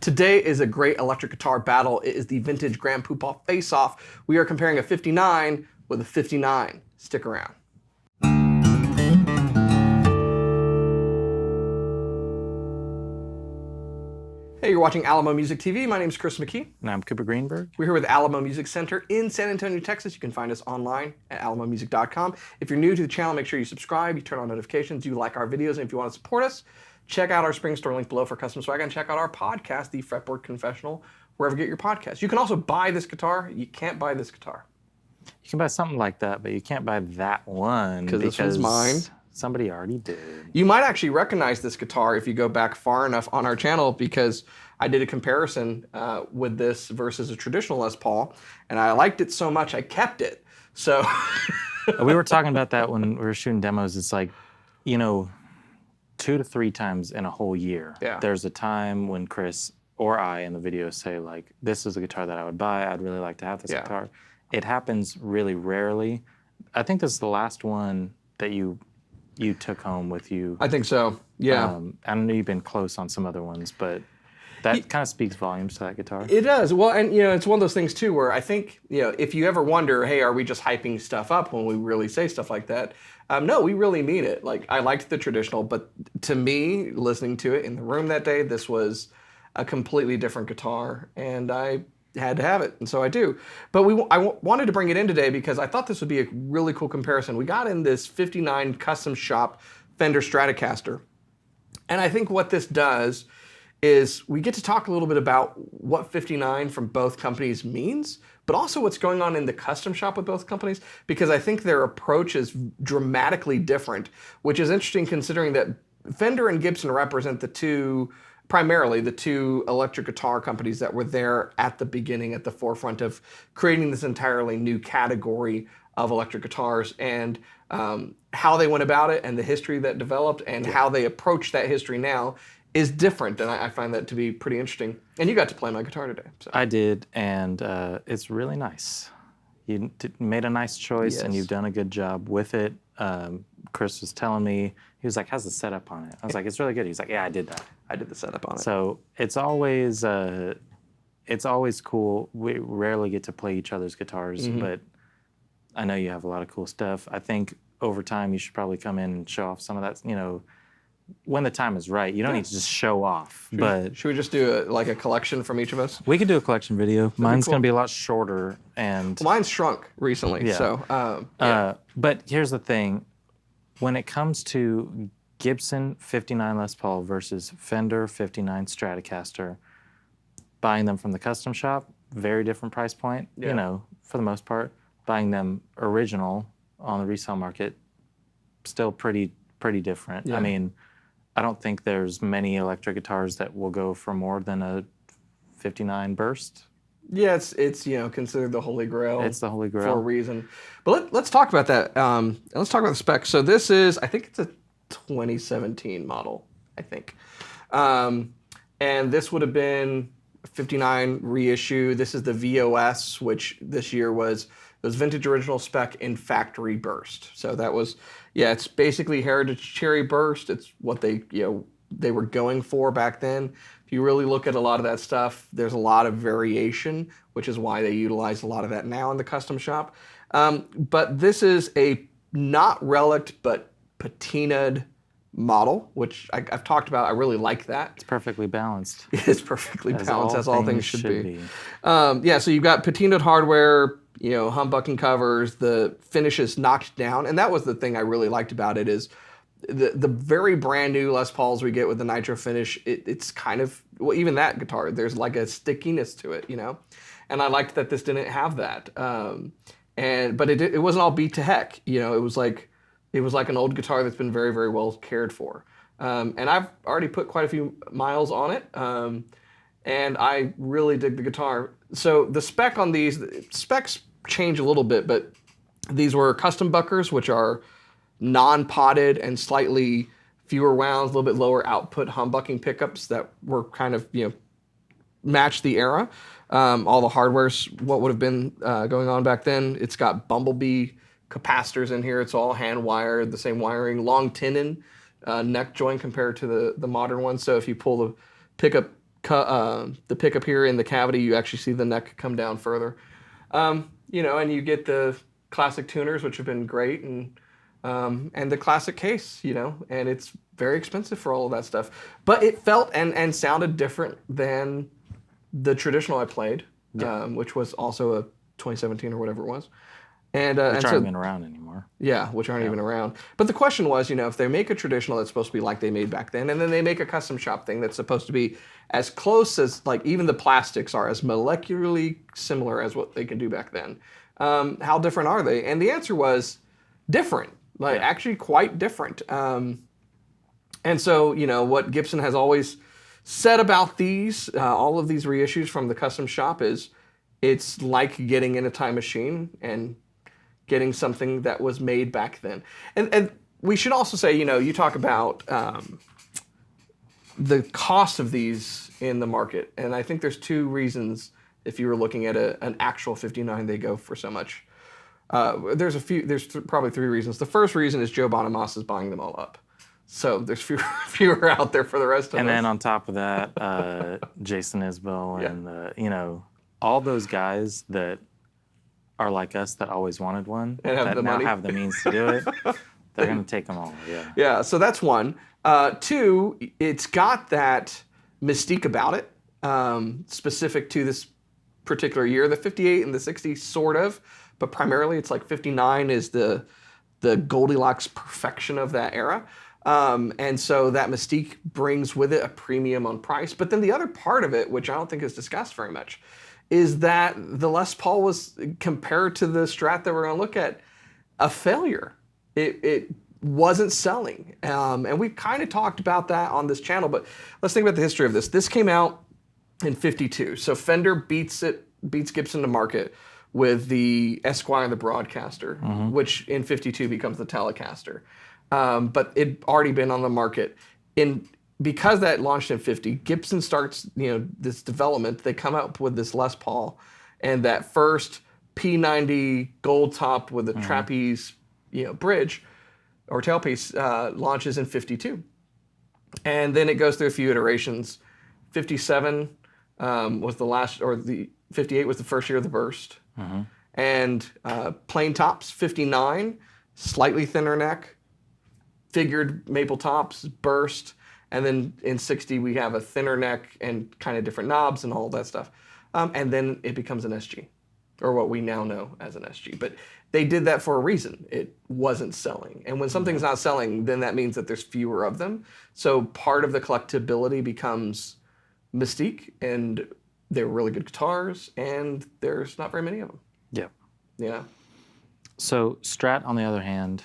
Today is a great electric guitar battle. It is the vintage Grand Poobah face-off. We are comparing a 59 with a 59. Stick around. Hey, you're watching Alamo Music TV. My name is Chris McKee. And I'm Cooper Greenberg. We're here with Alamo Music Center in San Antonio, Texas. You can find us online at alamomusic.com. If you're new to the channel, make sure you subscribe, you turn on notifications, you like our videos, and if you want to support us, check out our spring store link below for custom swag, and check out our podcast, the Fretboard Confessional, wherever you get your podcasts. You can also buy this guitar. You can't buy this guitar. You can buy something like that, but you can't buy that one because this one's mine. Somebody already did. You might actually recognize this guitar if you go back far enough on our channel, because I did a comparison with this versus a traditional Les Paul, and I liked it so much I kept it. So we were talking about that when we were shooting demos. It's like, 2 to 3 times in a whole year. Yeah. There's a time when Chris or I in the video say, like, this is a guitar that I would buy. I'd really like to have this guitar. It happens really rarely. I think this is the last one that you took home with you. I think so, yeah. I know you've been close on some other ones, but that kind of speaks volumes to that guitar. It does. Well, and it's one of those things too where I think, if you ever wonder, hey, are we just hyping stuff up when we really say stuff like that? No, we really mean it. Like, I liked the traditional, but to me, listening to it in the room that day, this was a completely different guitar, and I had to have it, and so I do. But I wanted to bring it in today because I thought this would be a really cool comparison. We got in this 59 custom shop Fender Stratocaster, and I think what this does is we get to talk a little bit about what 59 from both companies means, but also what's going on in the custom shop with both companies, because I think their approach is dramatically different, which is interesting considering that Fender and Gibson represent primarily the two electric guitar companies that were there at the beginning, at the forefront of creating this entirely new category of electric guitars, and how they went about it and the history that developed and how they approach that history now is different, and I find that to be pretty interesting. And you got to play my guitar today. So. I did, and it's really nice. You made a nice choice, and you've done a good job with it. Chris was telling me, he was like, how's the setup on it? I was like, it's really good. He's like, yeah, I did that. I did the setup on it. So it's always cool. We rarely get to play each other's guitars, but I know you have a lot of cool stuff. I think over time you should probably come in and show off some of that, when the time is right. You don't need to just show off. Should we just do a collection from each of us? We could do a collection video. Mine's going to be a lot shorter. And mine's shrunk recently. Yeah. So, but here's the thing. When it comes to Gibson 59 Les Paul versus Fender 59 Stratocaster, buying them from the custom shop, very different price point, for the most part. Buying them original on the resale market, still pretty different. Yeah. I mean, I don't think there's many electric guitars that will go for more than a 59 burst. Yeah, it's considered the Holy Grail. It's the Holy Grail for a reason. But let's talk about that. Let's talk about the specs. So this is, I think it's a 2017 model, I think. And this would have been 59 reissue. This is the VOS, which this year was vintage original spec in factory burst. So that was, it's basically Heritage Cherry Burst. It's what they were going for back then. If you really look at a lot of that stuff, there's a lot of variation, which is why they utilize a lot of that now in the custom shop. But this is a not relict, but patinaed model, which I've talked about. I really like that. It's perfectly balanced. It's perfectly balanced, as all things should be. So you've got patinaed hardware, humbucking covers, the finish is knocked down, and that was the thing I really liked about it is the very brand new Les Pauls we get with the nitro finish. It's kind of, well, even that guitar, there's like a stickiness to it, and I liked that this didn't have that. But it wasn't all beat to heck, It was like an old guitar that's been very, very well cared for. And I've already put quite a few miles on it, and I really dig the guitar. So the spec on these, specs change a little bit, but these were custom buckers, which are non-potted and slightly fewer wounds, a little bit lower output humbucking pickups that were kind of, match the era. All the hardware's what would have been going on back then. It's got Bumblebee capacitors in here. It's all hand wired, the same wiring, long tenon neck joint compared to the modern one. So if you pull the pickup the pickup here in the cavity, you actually see the neck come down further. You know, and you get the classic tuners, which have been great, and the classic case, you know, and it's very expensive for all of that stuff. But it felt and sounded different than the traditional I played, which was also a 2017 or whatever it was. And, Which and aren't so, even around anymore. yeah, which aren't even around. But the question was, you know, if they make a traditional that's supposed to be like they made back then, and then they make a custom shop thing that's supposed to be as close as, like, even the plastics are as molecularly similar as what they can do back then, how different are they? And the answer was different, like actually quite different. And so, you know, what Gibson has always said about these, all of these reissues from the custom shop is it's like getting in a time machine and getting something that was made back then. And we should also say, you know, you talk about the cost of these in the market. And I think there's two reasons if you were looking at an actual 59, they go for so much. There's probably three reasons. The first reason is Joe Bonamassa is buying them all up. So there's fewer out there for the rest of us. And then on top of that, Jason Isbell and, you know, all those guys that are like us that always wanted one, and have that the now money. have the means to do it, they're going to take them all, Yeah, so that's one. Two, it's got that mystique about it, specific to this particular year. The 58 and the 60 sort of, but primarily it's like 59 is the Goldilocks perfection of that era. And so that mystique brings with it a premium on price. But then the other part of it, which I don't think is discussed very much, is that the Les Paul was, compared to the Strat that we're going to look at, a failure. It wasn't selling. And we've kind of talked about that on this channel, but let's think about the history of this. This came out in 52. So Fender beats Gibson to market with the Esquire and the Broadcaster, which in 52 becomes the Telecaster. But it'd already been on the market. Because that launched in 50, Gibson starts, you know, this development. They come up with this Les Paul, and that first P90 gold top with a trapeze, you know, bridge or tailpiece launches in 52. And then it goes through a few iterations. 57 was the last, or the 58 was the first year of the burst. And plain tops, 59, slightly thinner neck, figured maple tops, burst. And then in 60, we have a thinner neck and kind of different knobs and all that stuff. And then it becomes an SG, or what we now know as an SG. But they did that for a reason. It wasn't selling. And when something's not selling, then that means that there's fewer of them. So part of the collectibility becomes mystique, and they're really good guitars, and there's not very many of them. Yeah. Yeah. So Strat, on the other hand,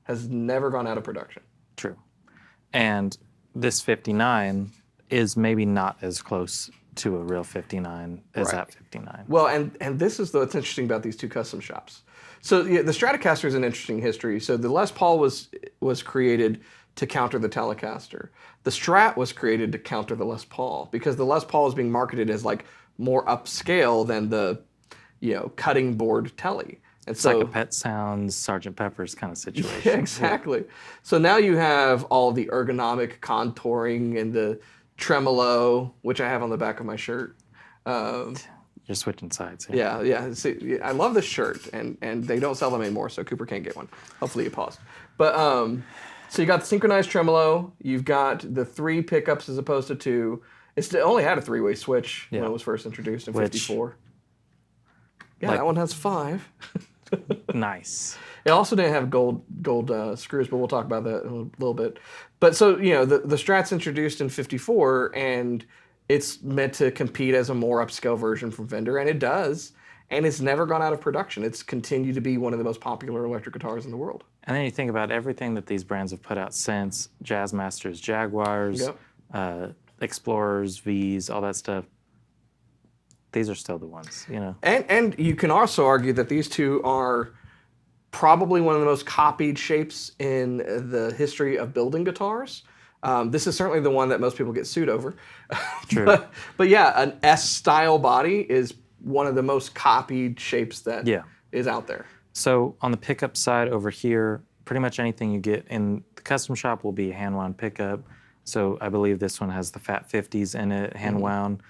has never gone out of production. True. And this 59 is maybe not as close to a real 59 as that 59. Well, and this is what's interesting about these two custom shops. So yeah, the Stratocaster is an interesting history. So the Les Paul was created to counter the Telecaster. The Strat was created to counter the Les Paul, because the Les Paul is being marketed as like more upscale than the, you know, cutting board Tele. And It's so, like a Pet Sounds, Sgt. Pepper's kind of situation. yeah, exactly. So now you have all the ergonomic contouring and the tremolo, which I have on the back of my shirt. You're switching sides here. Yeah. See, I love this shirt, and they don't sell them anymore, so Cooper can't get one. Hopefully you paused. But so you got the synchronized tremolo. You've got the 3 pickups as opposed to 2. It only had a 3-way switch when it was first introduced in 54. Yeah, that one has 5. Nice. It also didn't have gold screws, but we'll talk about that in a little bit. But so, you know, the Strat's introduced in 54, and it's meant to compete as a more upscale version from Fender, and it does. And it's never gone out of production. It's continued to be one of the most popular electric guitars in the world. And then you think about everything that these brands have put out since, Jazzmasters, Jaguars, Explorers, Vs, all that stuff. These are still the ones, you know. And you can also argue that these two are probably one of the most copied shapes in the history of building guitars. This is certainly the one that most people get sued over. True. but yeah, an S-style body is one of the most copied shapes that is out there. So on the pickup side over here, pretty much anything you get in the custom shop will be a hand-wound pickup. So I believe this one has the Fat 50s in it, hand wound.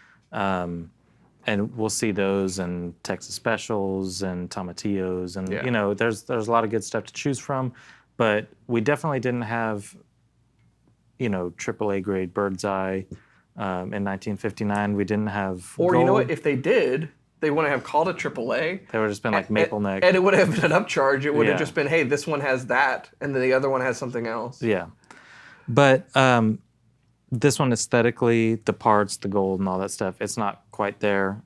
And we'll see those in Texas Specials and Tomatillos. And, Yeah. you know, there's a lot of good stuff to choose from. But we definitely didn't have, you know, AAA grade Bird's Eye in 1959. We didn't have Or gold. you know what? If they did, they wouldn't have called it AAA. They would have just been like Maple Neck. And it would have been an upcharge. It would Yeah. have just been, hey, this one has that, and then the other one has something else. Yeah. But this one aesthetically, the parts, the gold and all that stuff, it's not quite there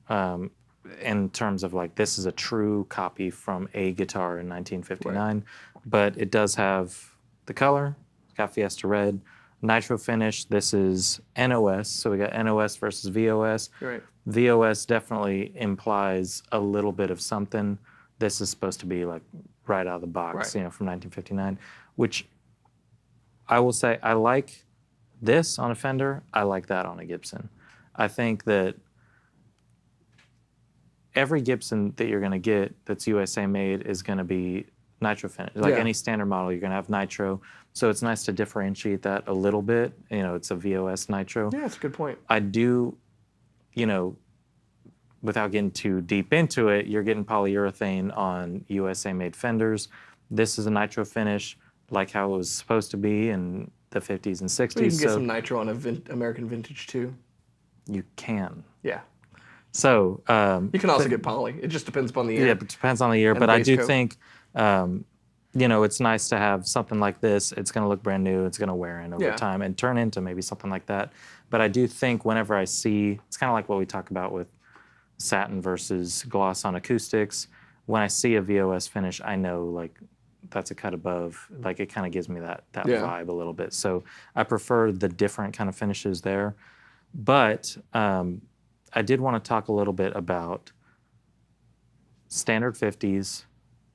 in terms of like this is a true copy from a guitar in 1959. Right. But it does have the color. It's got Fiesta Red. Nitro finish. This is NOS. So we got NOS versus VOS. Right. VOS definitely implies a little bit of something. This is supposed to be like right out of the box, Right. you know, from 1959, which I will say I like this on a Fender. I like that on a Gibson. I think that every Gibson that you're going to get that's USA made is going to be nitro finish. Like Yeah. any standard model, you're going to have nitro. So it's nice to differentiate that a little bit. You know, it's a VOS nitro. Yeah, that's a good point. I do, you know, without getting too deep into it, you're getting polyurethane on USA made Fenders. This is a nitro finish, like how it was supposed to be in the 50s and 60s. Well, you can get so some nitro on a American vintage too. you can. Yeah. So You can also get poly. It just depends upon the year. yeah, it depends on the year. And But the I base do coat. think, you know, it's nice to have something like this. It's going to look brand new. It's going to wear in over Yeah. time and turn into maybe something like that. But I do think whenever I see, it's kind of like what we talk about with satin versus gloss on acoustics. When I see a VOS finish, I know like that's a cut above. Like it kind of gives me that Yeah. vibe a little bit. So I prefer the different kind of finishes there. But I did want to talk a little bit about standard 50s,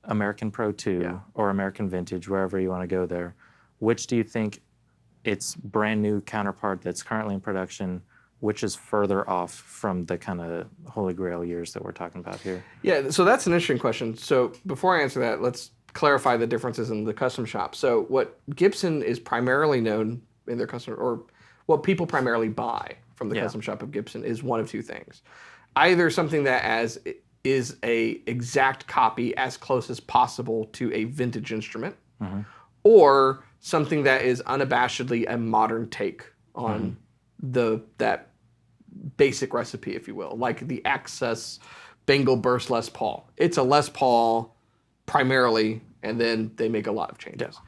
American Pro 2, Yeah. or American Vintage, wherever you want to go there. Which do you think its brand new counterpart that's currently in production, which is further off from the kind of Holy Grail years that we're talking about here? Yeah, so that's an interesting question. So before I answer that, let's clarify the differences in the custom shop. So what Gibson is primarily known in their custom, or what people primarily buy from the Yeah. custom shop of Gibson is one of two things. Either something that is a exact copy as close as possible to a vintage instrument, or something that is unabashedly a modern take on that basic recipe, if you will, like the Access Bengal Burst Les Paul. It's a Les Paul primarily, and then they make a lot of changes.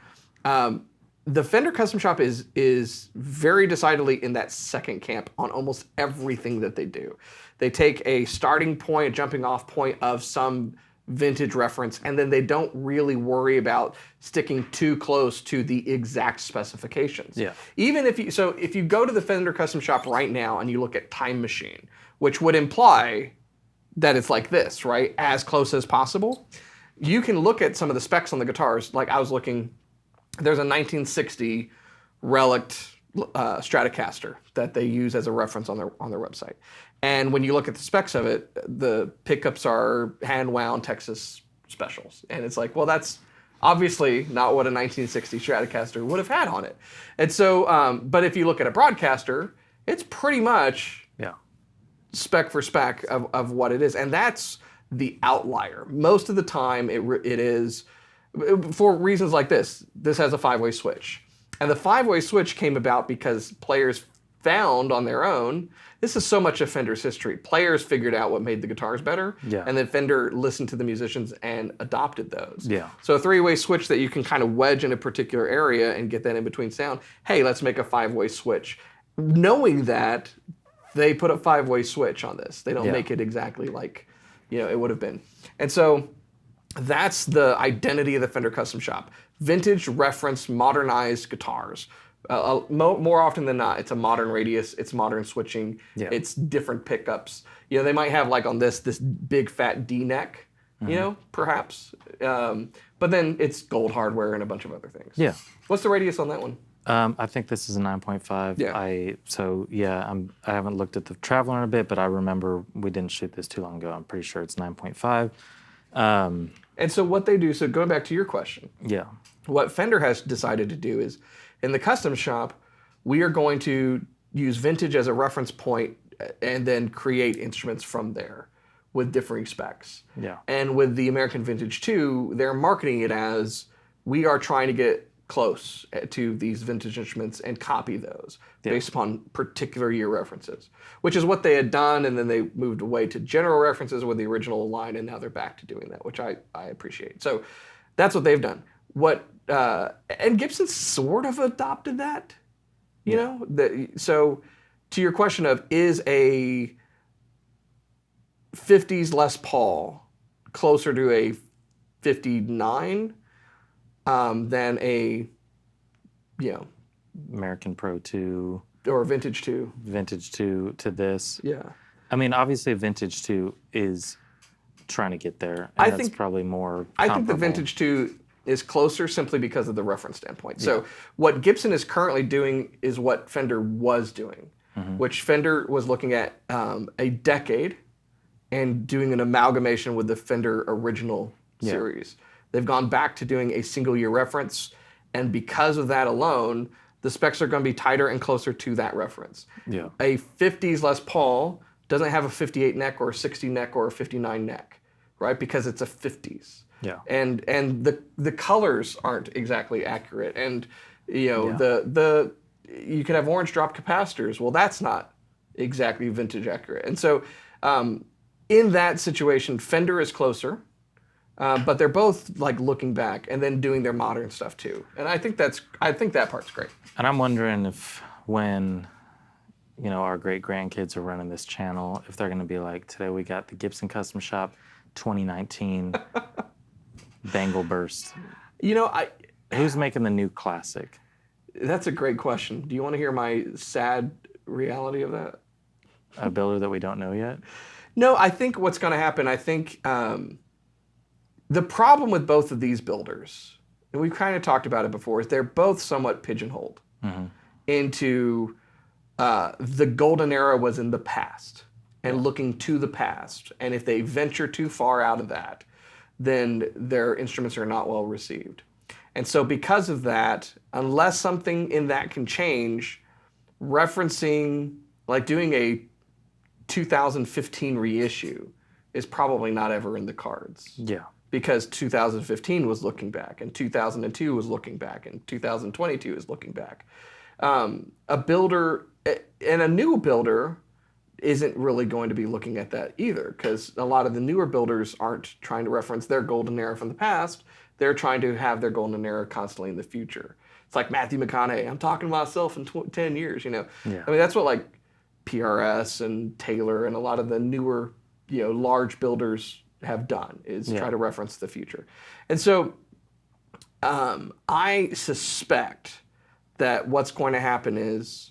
The Fender Custom Shop is very decidedly in that second camp on almost everything that they do. They take a starting point, a jumping off point of some vintage reference, and then they don't really worry about sticking too close to the exact specifications. Yeah. Even if you go to the Fender Custom Shop right now and you look at Time Machine, which would imply that it's like this, right? As close as possible. You can look at some of the specs on the guitars. Like I was looking, there's a 1960 relict Stratocaster that they use as a reference on their website. And when you look at the specs of it, the pickups are hand wound Texas Specials. And it's like, well, that's obviously not what a 1960 Stratocaster would have had on it. And so, but if you look at a Broadcaster, it's pretty much Yeah. spec for spec of what it is. And that's the outlier. Most of the time it is, for reasons like this has a 5-way switch. And the 5-way switch came about because players found on their own, this is so much of Fender's history. Players figured out what made the guitars better, Yeah. and then Fender listened to the musicians and adopted those. Yeah. So a 3-way switch that you can kind of wedge in a particular area and get that in between sound. Hey, let's make a 5-way switch. Knowing that, they put a 5-way switch on this. They don't Yeah. make it exactly like it would have been. And so that's the identity of the Fender Custom Shop. Vintage, reference, modernized guitars. More often than not, it's a modern radius, it's modern switching, Yeah. it's different pickups. They might have like on this big fat D neck, perhaps. But then it's gold hardware and a bunch of other things. Yeah. What's the radius on that one? I think this is a 9.5. Yeah. I haven't looked at the Traveler in a bit, but I remember we didn't shoot this too long ago. I'm pretty sure it's 9.5. And so what they do, so going back to your question, Yeah. what Fender has decided to do is, in the custom shop, we are going to use vintage as a reference point and then create instruments from there with differing specs. Yeah. And with the American Vintage 2, they're marketing it as we are trying to get close to these vintage instruments and copy those based upon particular year references, which is what they had done, and then they moved away to general references with the original line, and now they're back to doing that, which I appreciate. So that's what they've done. And Gibson sort of adopted that, you know? So to your question of, is a 50s Les Paul closer to a 59 than a, you know, American Pro 2 or Vintage 2. Vintage 2 to this. Yeah. I mean, obviously Vintage 2 is trying to get there. And that's probably more comparable. I think the Vintage 2 is closer simply because of the reference standpoint. So what Gibson is currently doing is what Fender was doing, which Fender was looking at a decade and doing an amalgamation with the Fender original series. They've gone back to doing a single year reference, and because of that alone, the specs are going to be tighter and closer to that reference. Yeah. A 50s Les Paul doesn't have a 58 neck or a 60 neck or a 59 neck, right? Because it's a 50s. Yeah. And the colors aren't exactly accurate, and you know you could have orange drop capacitors. Well, that's not exactly vintage accurate, and so in that situation, Fender is closer, but they're both like looking back and then doing their modern stuff too, and I think that part's great. And I'm wondering if when our great grandkids are running this channel, if they're going to be like, today we got the Gibson Custom Shop 2019. Bangle Burst. Who's making the new classic? That's a great question. Do you want to hear my sad reality of that? A builder that we don't know yet? No, I think what's going to happen, I think the problem with both of these builders, and we've kind of talked about it before, is they're both somewhat pigeonholed into the golden era was in the past and looking to the past. And if they venture too far out of that, then their instruments are not well received. And so because of that, unless something in that can change, referencing, like doing a 2015 reissue is probably not ever in the cards. Yeah. Because 2015 was looking back, and 2002 was looking back, and 2022 is looking back. A builder, and a new builder, isn't really going to be looking at that either, because a lot of the newer builders aren't trying to reference their golden era from the past. They're trying to have their golden era constantly in the future. It's like Matthew McConaughey. I'm talking to myself in 10 years, Yeah. I mean, that's what like PRS and Taylor and a lot of the newer, large builders have done, is try to reference the future. And so I suspect that what's going to happen is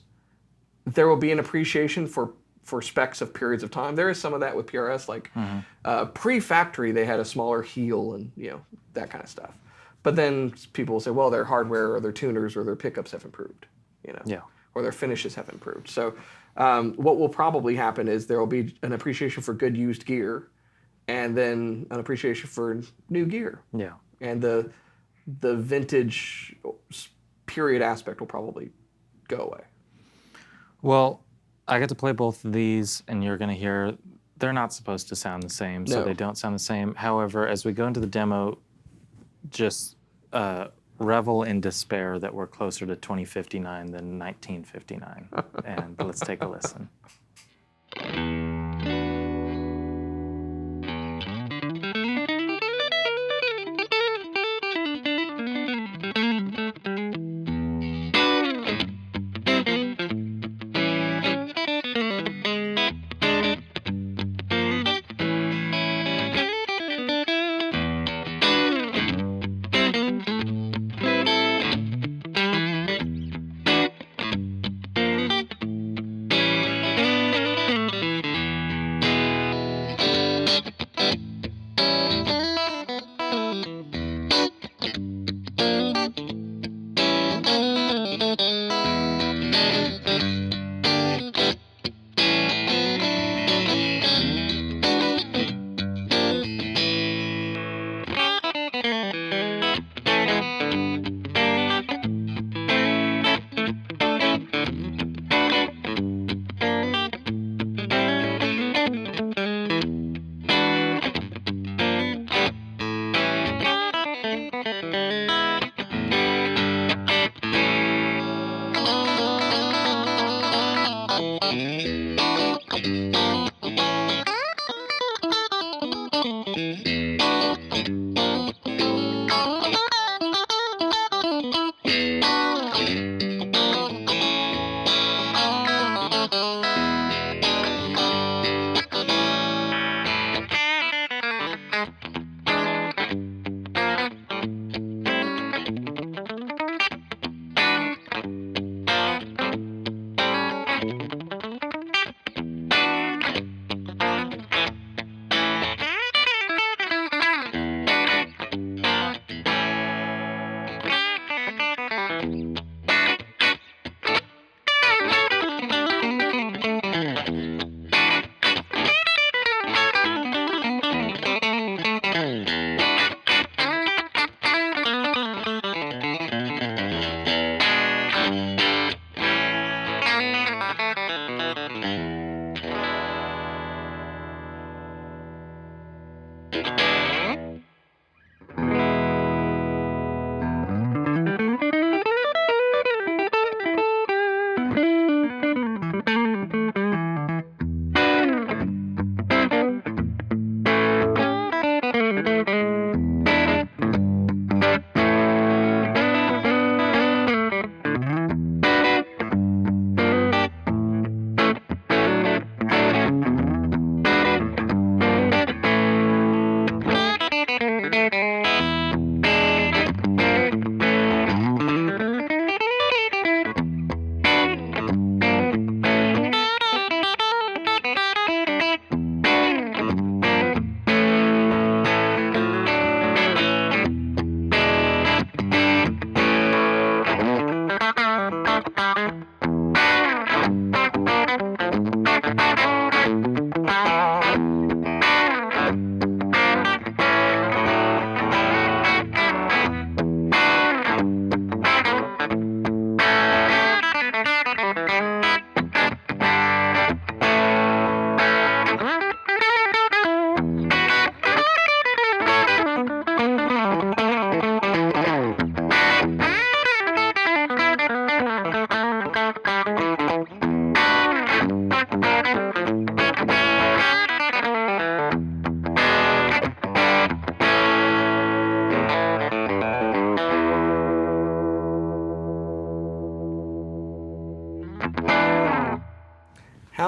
there will be an appreciation for specs of periods of time. There is some of that with PRS, like pre-factory, they had a smaller heel and that kind of stuff. But then people will say, well, their hardware or their tuners or their pickups have improved, or their finishes have improved. So what will probably happen is there will be an appreciation for good used gear, and then an appreciation for new gear. Yeah. And the vintage period aspect will probably go away. Well, I get to play both of these, and you're going to hear they're not supposed to sound the same, so they don't sound the same. However, as we go into the demo, just revel in despair that we're closer to 2059 than 1959. And let's take a listen.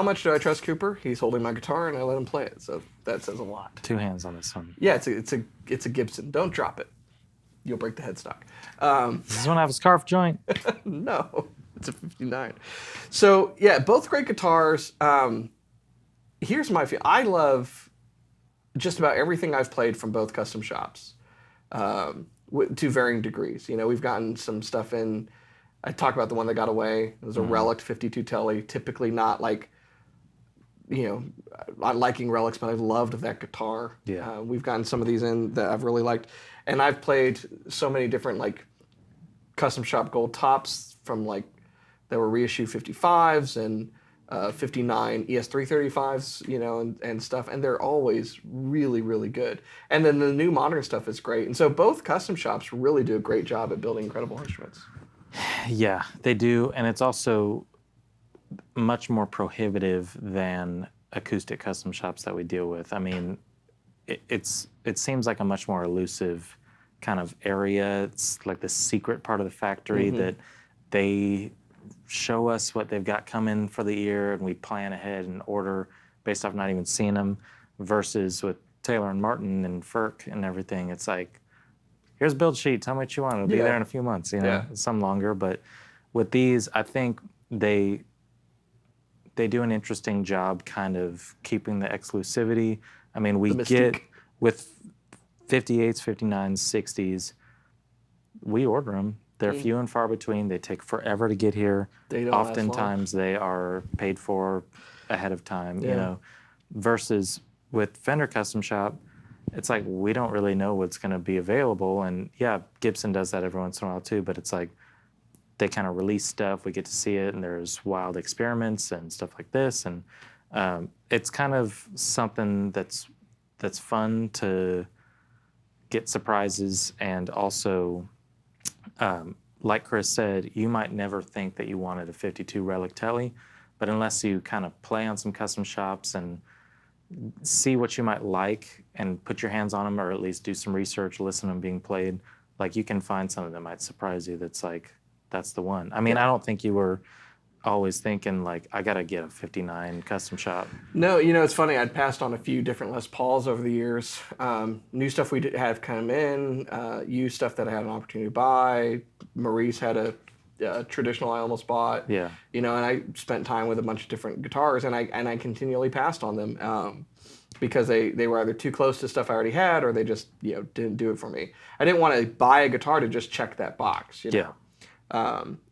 how much do I trust Cooper? He's holding my guitar and I let him play it, so that says a lot. 2 hands on this one. Yeah, it's a Gibson. Don't drop it. You'll break the headstock. Does this one have a scarf joint? No, it's a 59. So yeah, both great guitars. Here's my feel. I love just about everything I've played from both custom shops, to varying degrees. You know, we've gotten some stuff in. I talked about the one that got away. It was a Relic 52 Telly. Typically not like, you know, I'm liking Relics, but I've loved that guitar. Yeah. We've gotten some of these in that I've really liked. And I've played so many different like custom shop gold tops from like, there were Reissue 55s and 59 ES335s, you know, and stuff. And they're always really, really good. And then the new modern stuff is great. And so both custom shops really do a great job at building incredible instruments. Yeah, they do, and it's also much more prohibitive than acoustic custom shops that we deal with. I mean, it seems like a much more elusive kind of area. It's like the secret part of the factory that they show us what they've got coming for the year, and we plan ahead and order based off not even seeing them. Versus with Taylor and Martin and Ferk and everything, it's like, here's a build sheet, tell me what you want. It'll be there in a few months, you know, some longer. But with these, I think they do an interesting job kind of keeping the exclusivity. I mean, we get with 58s, 59s, 60s, we order them. They're few and far between. They take forever to get here. They don't Oftentimes they are paid for ahead of time, you know, versus with Fender Custom Shop, it's like we don't really know what's going to be available. And yeah, Gibson does that every once in a while too, but it's like they kind of release stuff, we get to see it, and there's wild experiments and stuff like this. And it's kind of something that's fun to get surprises. And also, like Chris said, you might never think that you wanted a 52 Relic Telly, but unless you kind of play on some custom shops and see what you might like and put your hands on them, or at least do some research, listen to them being played, like you can find something that might surprise you that's like, that's the one. I mean, I don't think you were always thinking like, I gotta get a 59 custom shop. No, you know, it's funny, I'd passed on a few different Les Pauls over the years. New stuff we did have come in, used stuff that I had an opportunity to buy. Maurice had a traditional I almost bought. Yeah. You know, and I spent time with a bunch of different guitars, and I continually passed on them because they were either too close to stuff I already had, or they just, you know, didn't do it for me. I didn't want to buy a guitar to just check that box, you know?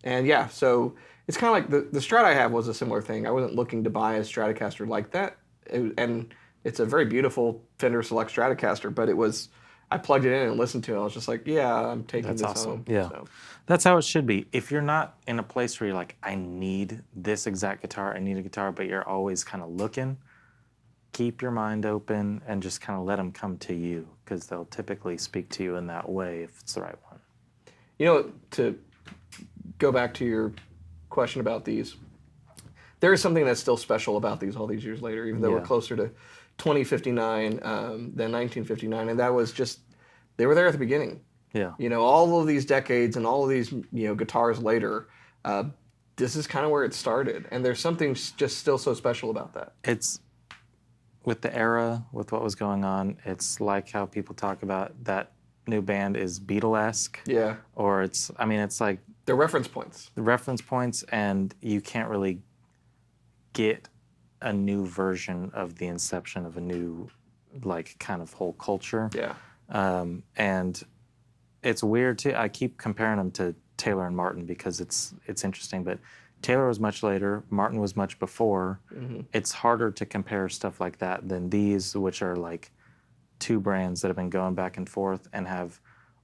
And yeah, so it's kind of like the Strat I have was a similar thing. I wasn't looking to buy a Stratocaster like that, and it's a very beautiful Fender Select Stratocaster, but it was, I plugged it in and listened to it. I was just like, yeah, I'm taking this home. Yeah, so. That's how it should be. If you're not in a place where you're like, I need this exact guitar, I need a guitar, but you're always kind of looking, keep your mind open and just kind of let them come to you, because they'll typically speak to you in that way if it's the right one. You know, to go back to your question about these, there is something that's still special about these all these years later, even though we're closer to 2059 than 1959, and that was just, they were there at the beginning. Yeah. You know, all of these decades and all of these, you know, guitars later, this is kind of where it started, and there's something just still so special about that. It's, with the era, with what was going on, it's like how people talk about that new band is Beatle-esque. Yeah. Or it's, I mean, it's like, they're reference points. the reference points, and you can't really get a new version of the inception of a new, like, kind of whole culture. Yeah. And it's weird too. I keep comparing them to Taylor and Martin because it's interesting, but Taylor was much later, Martin was much before. It's harder to compare stuff like that than these, which are like two brands that have been going back and forth and have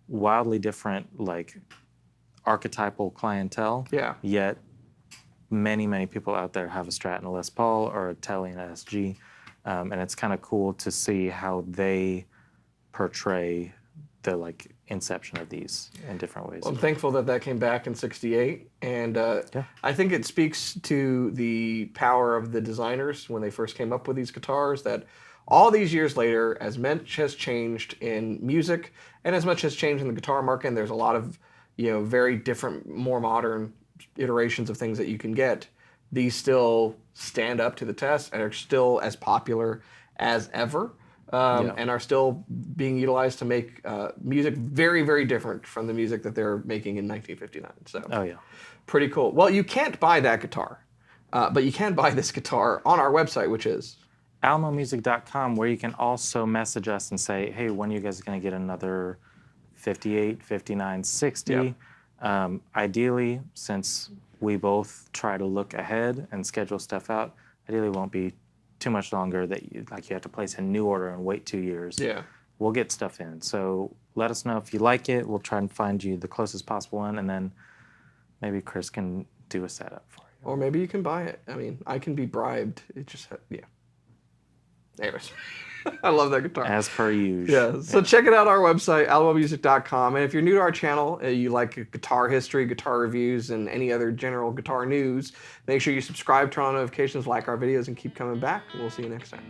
wildly different, like, archetypal clientele. Yeah. Yet many, many people out there have a Strat and a Les Paul, or a Telly and an SG. And it's kind of cool to see how they portray the, like, inception of these in different ways. Well, I'm thankful that that came back in '68, and I think it speaks to the power of the designers when they first came up with these guitars, that all these years later, as much has changed in music and as much has changed in the guitar market, and there's a lot of, you know, very different, more modern iterations of things that you can get, these still stand up to the test and are still as popular as ever, and are still being utilized to make music very, very different from the music that they're making in 1959. So, pretty cool. Well, you can't buy that guitar, but you can buy this guitar on our website, which is alamomusic.com, where you can also message us and say, hey, when are you guys going to get another 58, 59, 60? Ideally, since we both try to look ahead and schedule stuff out, ideally it won't be too much longer that you have to place a new order and wait 2 years. Yeah. We'll get stuff in. So let us know if you like it. We'll try and find you the closest possible one, and then maybe Chris can do a setup for you. Or maybe you can buy it. I mean, I can be bribed. It just, Anyways, I love that guitar. As per usual. Yeah, so check it out on our website, alamomusic.com. And if you're new to our channel, you like guitar history, guitar reviews, and any other general guitar news, make sure you subscribe, turn on notifications, like our videos, and keep coming back. We'll see you next time.